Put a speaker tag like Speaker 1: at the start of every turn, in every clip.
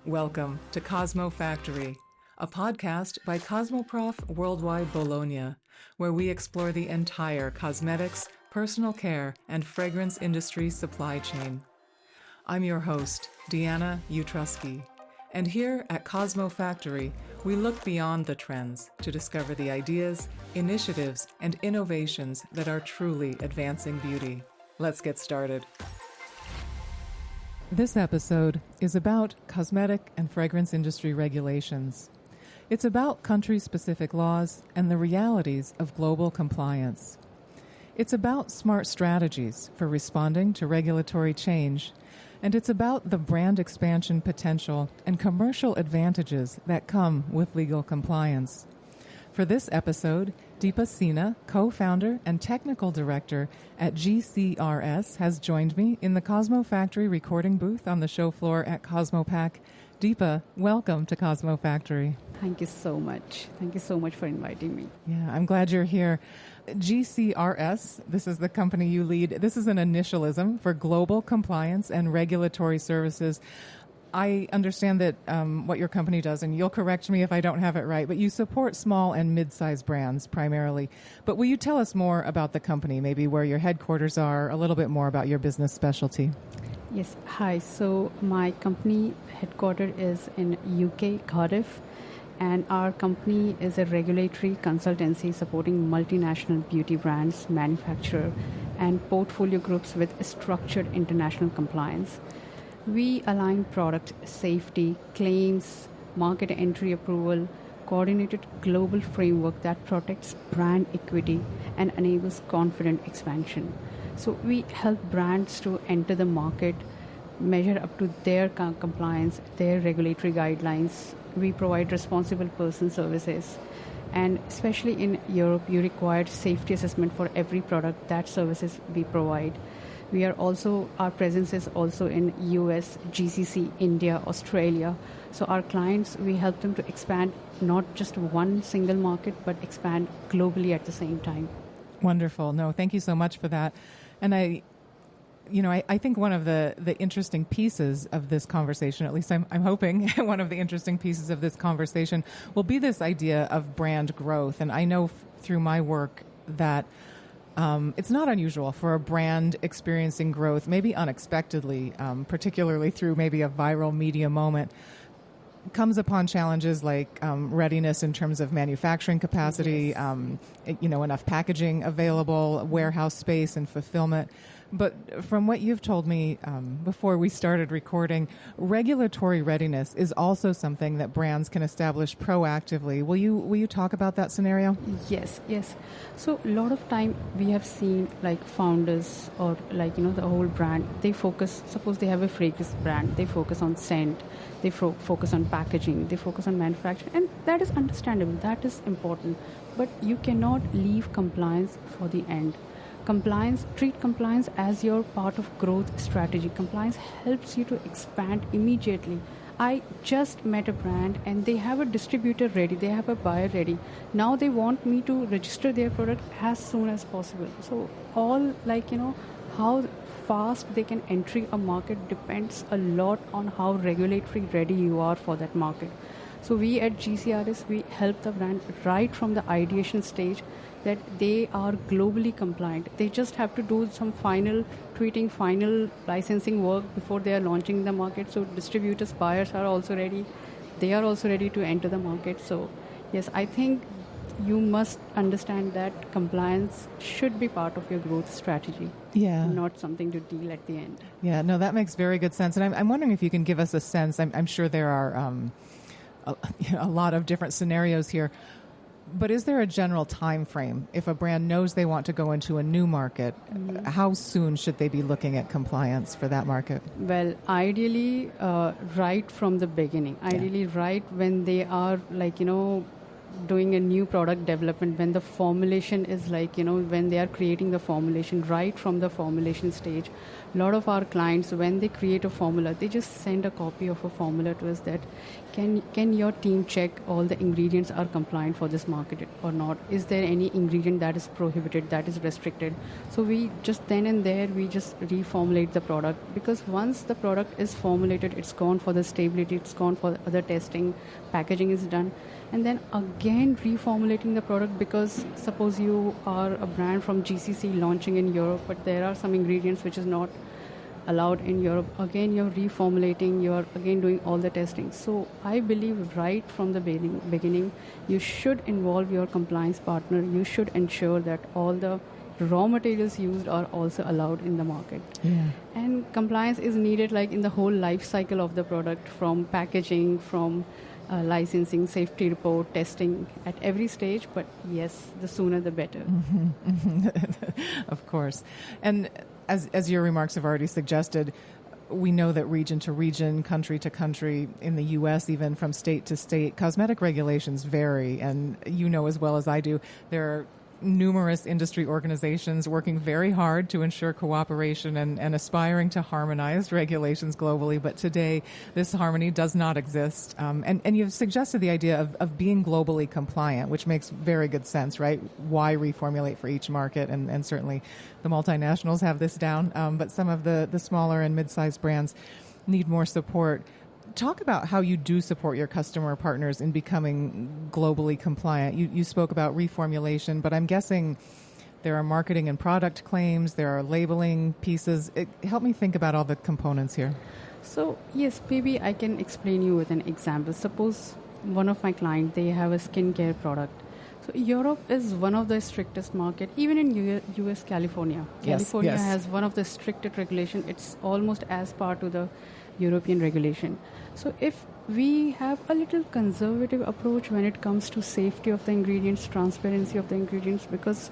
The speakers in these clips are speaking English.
Speaker 1: Welcome to CosmoFactory, a podcast by Cosmoprof Worldwide Bologna, where we explore the entire cosmetics, personal care, and fragrance industry supply chain. I'm your host, Deanna Utrusky, and here at CosmoFactory, we look beyond the trends to discover the ideas, initiatives, and innovations that are truly advancing beauty. Let's get started. This episode is about cosmetic and fragrance industry regulations. It's about country-specific laws and the realities of global compliance. It's about smart strategies for responding to regulatory change, and it's about the brand expansion potential and commercial advantages that come with legal compliance. For this episode, Deepa Sinah, co-founder and technical director at GCRS, has joined me in the CosmoFactory recording booth on the show floor at Cosmopac. Deepa, welcome to CosmoFactory.
Speaker 2: Thank you so much. Thank you so much for inviting me.
Speaker 1: Yeah, I'm glad you're here. GCRS, this is the company you lead. This is an initialism for Global Compliance and Regulatory Services. I understand that what your company does, and you'll correct me if I don't have it right, but you support small and mid-sized brands primarily. But will you tell us more about the company, maybe where your headquarters are, a little bit more about your business specialty?
Speaker 2: Yes. Hi. So my company headquarters is in UK, Cardiff, and our company is a regulatory consultancy supporting multinational beauty brands, manufacturer, and portfolio groups with structured international compliance. We align product safety, claims, market entry approval, coordinated global framework that protects brand equity and enables confident expansion. So we help brands to enter the market, measure up to their compliance, their regulatory guidelines. We provide responsible person services. And especially in Europe, you require safety assessment for every product. That services we provide. Our presence is also in US, GCC, India, Australia. So our clients, we help them to expand not just one single market, but expand globally at the same time.
Speaker 1: Wonderful. No, thank you so much for that. And I think one of the interesting pieces of this conversation, at least I'm hoping one of the interesting pieces of this conversation will be this idea of brand growth. And I know through my work that it's not unusual for a brand experiencing growth, maybe unexpectedly, particularly through maybe a viral media moment, comes upon challenges like readiness in terms of manufacturing capacity,
Speaker 2: Yes.
Speaker 1: Enough packaging available, warehouse space, and fulfillment. But from what you've told me before we started recording, regulatory readiness is also something that brands can establish proactively. Will you talk about that scenario?
Speaker 2: Yes. So a lot of time we have seen like founders or the whole brand, they focus, suppose they have a fragrance brand, they focus on scent, they focus on packaging, they focus on manufacturing, and that is understandable, that is important. But you cannot leave compliance for the end. Treat compliance as your part of growth strategy. Compliance helps you to expand immediately. I just met a brand and they have a distributor ready, they have a buyer ready. Now they want me to register their product as soon as possible. So all how fast they can enter a market depends a lot on how regulatory ready you are for that market. So we at GCRS, we help the brand right from the ideation stage that they are globally compliant. They just have to do some final tweeting, final licensing work before they are launching the market. So distributors, buyers are also ready. They are also ready to enter the market. So yes, I think you must understand that compliance should be part of your growth strategy.
Speaker 1: Yeah.
Speaker 2: Not something to deal at the end.
Speaker 1: Yeah, no, that makes very good sense. And I'm wondering if you can give us a sense. I'm sure there are a lot of different scenarios here. But is there a general time frame? If a brand knows they want to go into a new market, how soon should they be looking at compliance for that market?
Speaker 2: Well, ideally, right from the beginning. Ideally, right when they are doing a new product development, when the formulation is when they are creating the formulation, right from the formulation stage, A lot of our clients, when they create a formula, they just send a copy of a formula to us that can your team check all the ingredients are compliant for this market or not? Is there any ingredient that is prohibited, that is restricted? So we just then and there, we just reformulate the product, because once the product is formulated, it's gone for the stability, it's gone for other testing, packaging is done. And then again reformulating the product, because suppose you are a brand from GCC launching in Europe, but there are some ingredients which is not allowed in Europe. Again, you're reformulating, you're again doing all the testing. So I believe right from the beginning, you should involve your compliance partner. You should ensure that all the raw materials used are also allowed in the market.
Speaker 1: Yeah.
Speaker 2: And compliance is needed like in the whole life cycle of the product, from packaging, from licensing, safety report, testing at every stage. But yes, the sooner the better.
Speaker 1: Of course. And as your remarks have already suggested, we know that region to region, country to country, in the U.S., even from state to state, cosmetic regulations vary. And you know as well as I do, there are numerous industry organizations working very hard to ensure cooperation and aspiring to harmonized regulations globally. But today, this harmony does not exist. And you've suggested the idea of being globally compliant, which makes very good sense, right? Why reformulate for each market? And certainly the multinationals have this down. But some of the smaller and mid-sized brands need more support. Talk about how you do support your customer partners in becoming globally compliant. You spoke about reformulation, but I'm guessing there are marketing and product claims, there are labeling pieces. Help me think about all the components here.
Speaker 2: So yes, maybe I can explain you with an example. Suppose one of my clients, they have a skincare product. So Europe is one of the strictest market, even in US, California.
Speaker 1: Yes,
Speaker 2: California
Speaker 1: yes.
Speaker 2: has one of the strictest regulation. It's almost as part of the European regulation. So if we have a little conservative approach when it comes to safety of the ingredients, transparency of the ingredients, because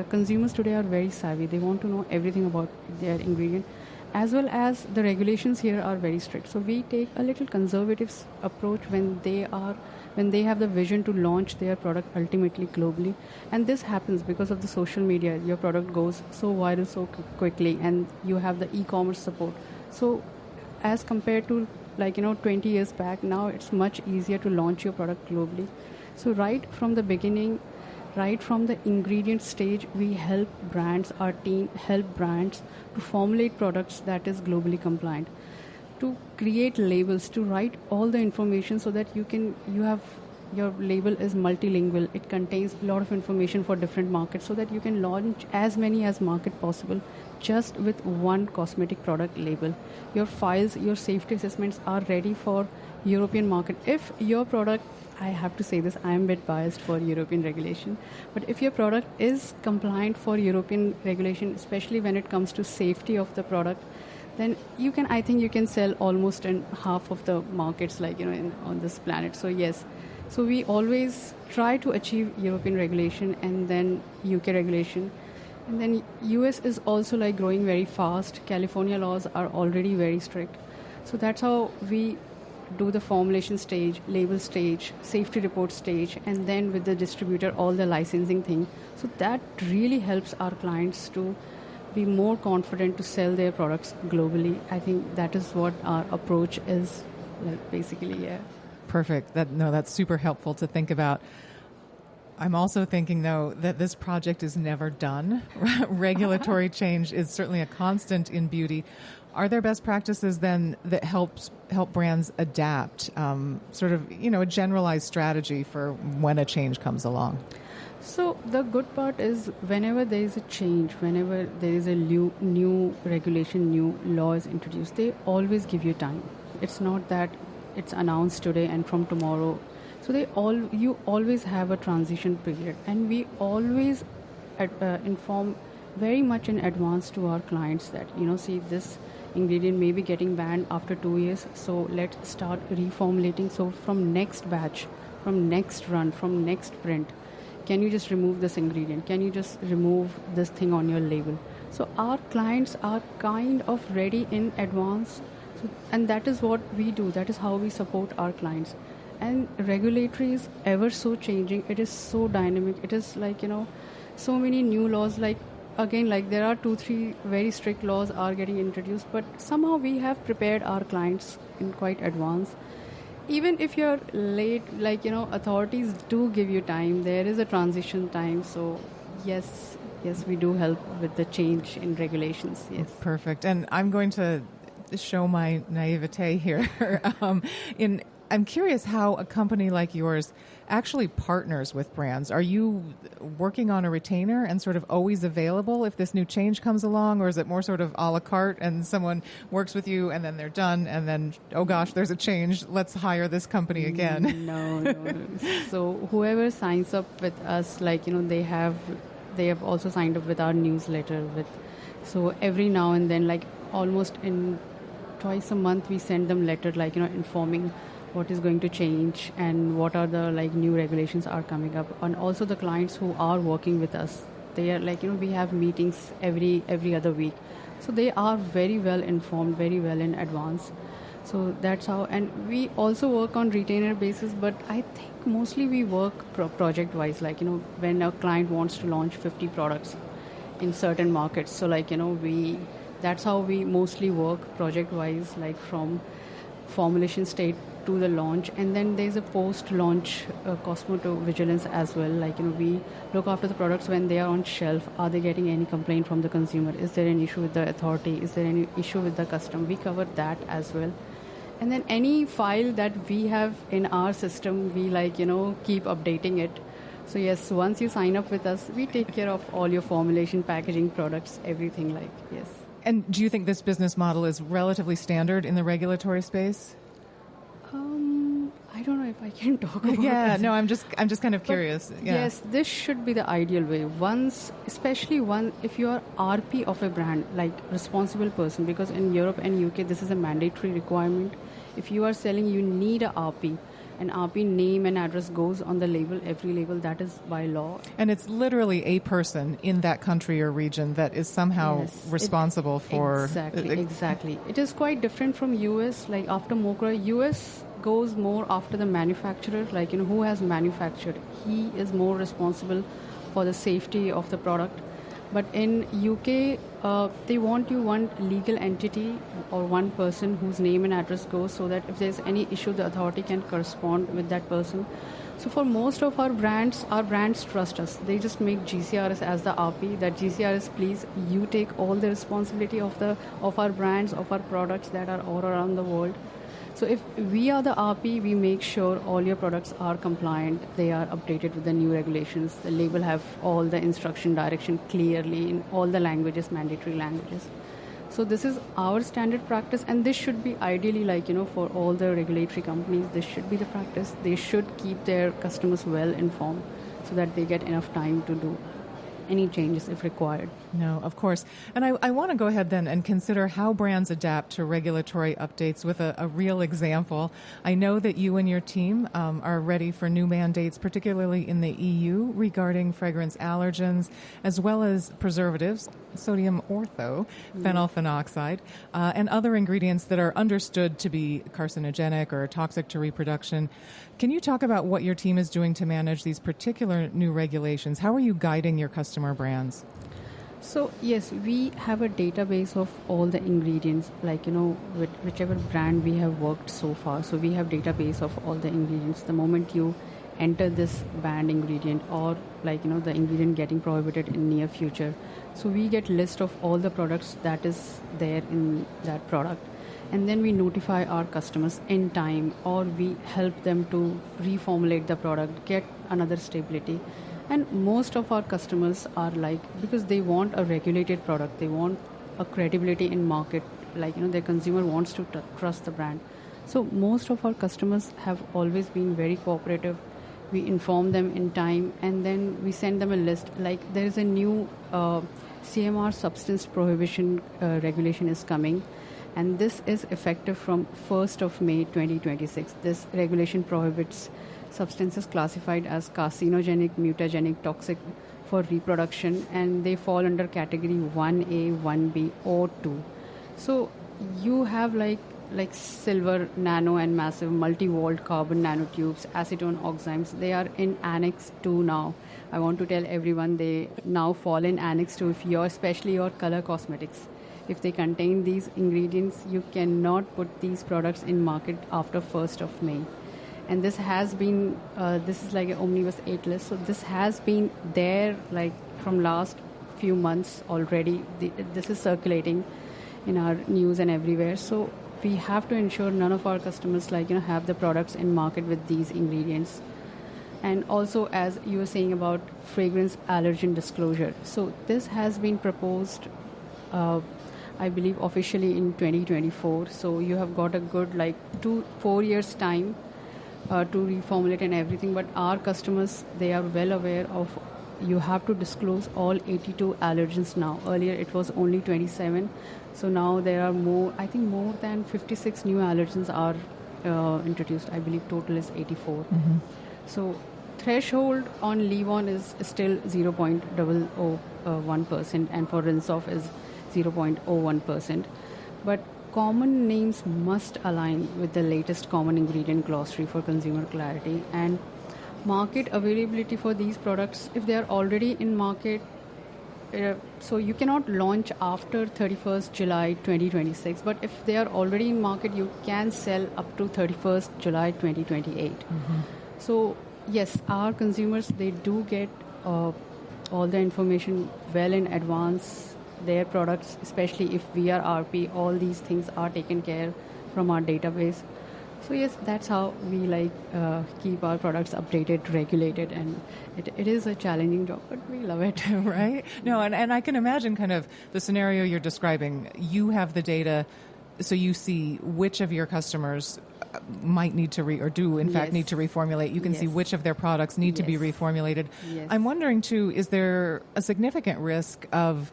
Speaker 2: consumers today are very savvy. They want to know everything about their ingredient, as well as the regulations here are very strict. So we take a little conservative approach when they have the vision to launch their product ultimately globally. And this happens because of the social media. Your product goes so viral so quickly, and you have the e-commerce support. So as compared to 20 years back, now it's much easier to launch your product globally. So right from the beginning, right from the ingredient stage, we help brands, our team help brands to formulate products that is globally compliant, to create labels, to write all the information so that your label is multilingual. It contains a lot of information for different markets so that you can launch as many as market possible just with one cosmetic product label. Your files, your safety assessments are ready for European market. If your product, I have to say this, I am a bit biased for European regulation, but if your product is compliant for European regulation, especially when it comes to safety of the product, then I think you can sell almost in half of the markets on this planet. So yes, so we always try to achieve European regulation and then UK regulation. And then US is also growing very fast. California laws are already very strict. So that's how we do the formulation stage, label stage, safety report stage, and then with the distributor, all the licensing thing. So that really helps our clients to be more confident to sell their products globally. I think that is what our approach is, basically, yeah.
Speaker 1: Perfect. That's super helpful to think about. I'm also thinking, though, that this project is never done. Regulatory change is certainly a constant in beauty. Are there best practices then that help brands adapt, a generalized strategy for when a change comes along?
Speaker 2: So the good part is whenever there is a change, whenever there is a new regulation, new law is introduced, they always give you time. It's not that it's announced today and from tomorrow. So you always have a transition period, and we always inform very much in advance to our clients that, see, this ingredient may be getting banned after 2 years, so let's start reformulating. So from next batch, from next run, from next print, can you just remove this ingredient? Can you just remove this thing on your label? So our clients are kind of ready in advance, and that is what we do. That is how we support our clients. And regulatory is ever so changing. It is so dynamic. It is so many new laws. again, like there are 2-3 very strict laws are getting introduced, but somehow we have prepared our clients in quite advance. Even if you're late, like, authorities do give you time. There is a transition time. So yes, we do help with the change in regulations. Yes.
Speaker 1: Perfect. And I'm going to show my naivete here. I'm curious how a company like yours actually partners with brands. Are you working on a retainer and sort of always available if this new change comes along, or is it more sort of a la carte and someone works with you and then they're done and then, oh gosh, there's a change, let's hire this company again?
Speaker 2: No. So whoever signs up with us, like, they have also signed up with our newsletter. So every now and then, like almost in twice a month, we send them letter, like, informing what is going to change and what are the like new regulations are coming up. And also the clients who are working with us, they are like, we have meetings every other week. So they are very well informed, very well in advance. So that's how, and we also work on retainer basis, but I think mostly we work project wise, like, when a client wants to launch 50 products in certain markets. So like, that's how we mostly work project wise, like from formulation state to the launch. And then there's a post-launch cosmovigilance as well. Like, we look after the products when they are on shelf. Are they getting any complaint from the consumer? Is there an issue with the authority? Is there any issue with the custom? We cover that as well. And then any file that we have in our system, we keep updating it. So yes, once you sign up with us, we take care of all your formulation, packaging, products, everything, yes.
Speaker 1: And do you think this business model is relatively standard in the regulatory space?
Speaker 2: I don't know if I can talk about
Speaker 1: it. No, I'm just kind of curious. Yeah.
Speaker 2: Yes, this should be the ideal way. Especially if you are RP of a brand, like responsible person, because in Europe and UK, this is a mandatory requirement. If you are selling, you need a RP. An RP name and address goes on the label, every label, that is by law.
Speaker 1: And it's literally a person in that country or region that is somehow responsible for...
Speaker 2: Exactly. It is quite different from US, like after MOCRA, US goes more after the manufacturer, like, who has manufactured. He is more responsible for the safety of the product. But in UK, they want one legal entity or one person whose name and address goes, so that if there's any issue, the authority can correspond with that person. So for most of our brands trust us. They just make GCRS as the RP, that GCRS, please, you take all the responsibility of our brands, of our products that are all around the world. So if we are the RP, we make sure all your products are compliant, they are updated with the new regulations, the label have all the instruction direction clearly in all the languages, mandatory languages. So this is our standard practice, and this should be ideally for all the regulatory companies, this should be the practice. They should keep their customers well informed so that they get enough time to do any changes if required.
Speaker 1: No, of course. And I want to go ahead then and consider how brands adapt to regulatory updates with a real example. I know that you and your team are ready for new mandates, particularly in the EU, regarding fragrance allergens, as well as preservatives, sodium ortho, phenylphenoxide, and other ingredients that are understood to be carcinogenic or toxic to reproduction. Can you talk about what your team is doing to manage these particular new regulations? How are you guiding your customer brands?
Speaker 2: So yes, we have a database of all the ingredients, with whichever brand we have worked so far. So we have database of all the ingredients. The moment you enter this banned ingredient or the ingredient getting prohibited in near future, so we get list of all the products that is there in that product. And then we notify our customers in time, or we help them to reformulate the product, get another stability. And most of our customers are because they want a regulated product, they want a credibility in market, their consumer wants to trust the brand. So most of our customers have always been very cooperative. We inform them in time, and then we send them a list. There is a new CMR substance prohibition regulation is coming, and this is effective from 1st of May 2026. This regulation prohibits substances classified as carcinogenic, mutagenic, toxic for reproduction, and they fall under category 1A, 1B, or 2. So you have like silver nano and massive multi-walled carbon nanotubes, acetone oximes, they are in Annex 2 now. I want to tell everyone they now fall in Annex 2 if you're, especially your color cosmetics. If they contain these ingredients, you cannot put these products in market after 1st of May. And this has been, this is like an omnibus 8 list, so this has been there like from last few months already. This is circulating in our news and everywhere. So we have to ensure none of our customers have the products in market with these ingredients. And also, as you were saying about fragrance allergen disclosure, so this has been proposed, I believe, officially in 2024. So you have got a good 4 years time to reformulate and everything. But our customers, they are well aware of you have to disclose all 82 allergens now. Earlier it was only 27. So now there are more than 56 new allergens are introduced. I believe total is 84. Mm-hmm. So threshold on leave-on is still 0.001%, and for rinse-off is 0.01%. But common names must align with the latest common ingredient glossary for consumer clarity. And market availability for these products, if they are already in market, so you cannot launch after 31st July 2026, but if they are already in market, you can sell up to 31st July 2028. Mm-hmm. So yes, our consumers, they do get all the information well in advance. Their products, especially if we are RP, all these things are taken care from our database. So yes, that's how we keep our products updated, regulated, and it is a challenging job, but we love it.
Speaker 1: Right? No, and I can imagine kind of the scenario you're describing. You have the data, so you see which of your customers might need to need to reformulate. You can see which of their products need to be reformulated. Yes. I'm wondering too, is there a significant risk of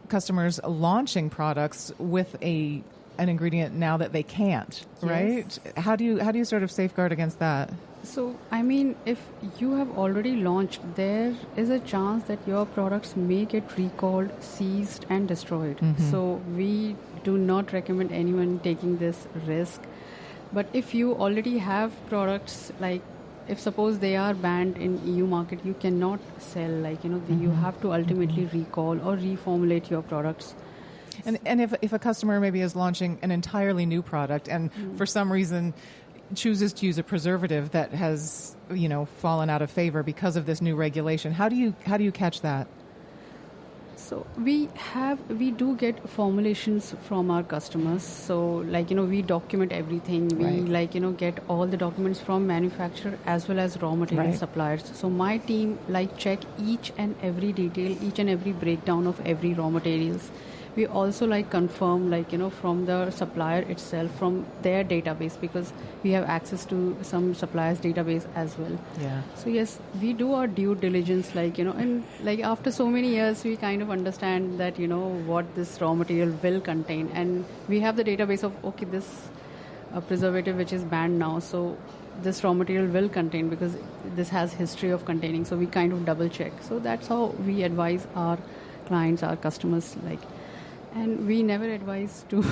Speaker 1: customers launching products with an ingredient now that they can't, right? Yes. How do you sort of safeguard against that?
Speaker 2: So, I mean, if you have already launched, there is a chance that your products may get recalled, seized, and destroyed. Mm-hmm. So, we do not recommend anyone taking this risk. But if you already have products, if suppose they are banned in EU market, you cannot sell, mm-hmm. you have to ultimately recall or reformulate your products.
Speaker 1: And if a customer maybe is launching an entirely new product and for some reason chooses to use a preservative that has fallen out of favor because of this new regulation, how do you catch that?
Speaker 2: So we do get formulations from our customers. So we document everything. We get all the documents from manufacturer as well as raw material suppliers. So my team check each and every detail, each and every breakdown of every raw materials. We also confirm from the supplier itself, from their database, because we have access to some suppliers' database as well. Yeah. So yes, we do our due diligence, and after so many years, we kind of understand that what this raw material will contain, and we have the database of this preservative which is banned now, so this raw material will contain because this has history of containing. So we kind of double check. So that's how we advise our clients, our customers, and we never advise to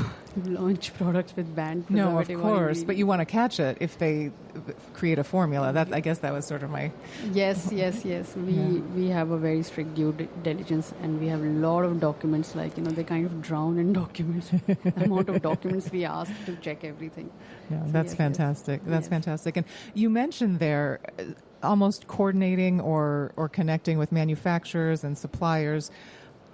Speaker 2: launch products with banned preservative.
Speaker 1: No, of course, but you want to catch it if they create a formula. I guess that was sort of my...
Speaker 2: Yes. We have a very strict due diligence, and we have a lot of documents, they kind of drown in documents. The amount of documents we ask to check everything.
Speaker 1: Yeah, so that's fantastic. That's fantastic. And you mentioned there almost coordinating or connecting with manufacturers and suppliers.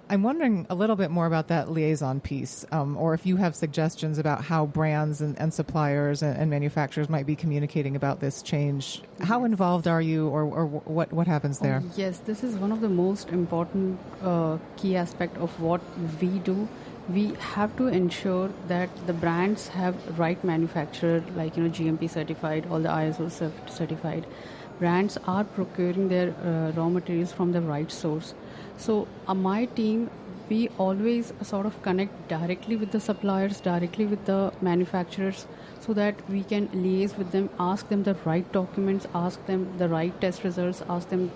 Speaker 1: I'm wondering a little bit more about that liaison piece, or if you have suggestions about how brands and suppliers and manufacturers might be communicating about this change. How involved are you, or what happens there?
Speaker 2: Yes, this is one of the most important key aspect of what we do. We have to ensure that the brands have right manufacturer, GMP certified, all the ISO certified. Brands are procuring their raw materials from the right source. So my team, we always sort of connect directly with the suppliers, directly with the manufacturers, so that we can liaise with them, ask them the right documents, ask them the right test results, ask them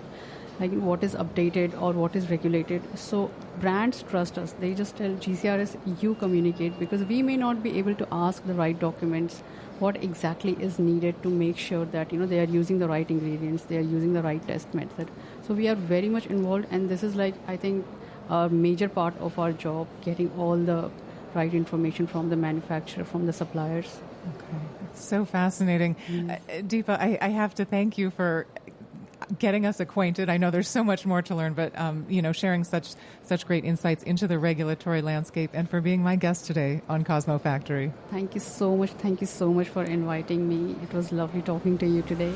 Speaker 2: like what is updated or what is regulated. So brands trust us. They just tell GCRS, you communicate, because we may not be able to ask the right documents, what exactly is needed to make sure that they are using the right ingredients, they are using the right test method. So we are very much involved, and this is like, I think, a major part of our job, getting all the right information from the manufacturer, from the suppliers.
Speaker 1: Okay, it's so fascinating. Deepa, I have to thank you for getting us acquainted. I know there's so much more to learn, but sharing such great insights into the regulatory landscape, and for being my guest today on CosmoFactory.
Speaker 2: Thank you so much. Thank you so much for inviting me. It was lovely talking to you today.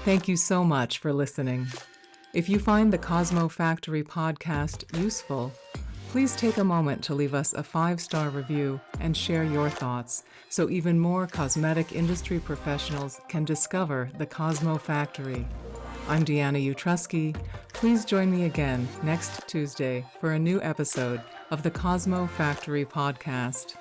Speaker 1: Thank you so much for listening. If you find the CosmoFactory podcast useful, please take a moment to leave us a 5-star review and share your thoughts so even more cosmetic industry professionals can discover the CosmoFactory. I'm Deanna Utrusky. Please join me again next Tuesday for a new episode of the CosmoFactory podcast.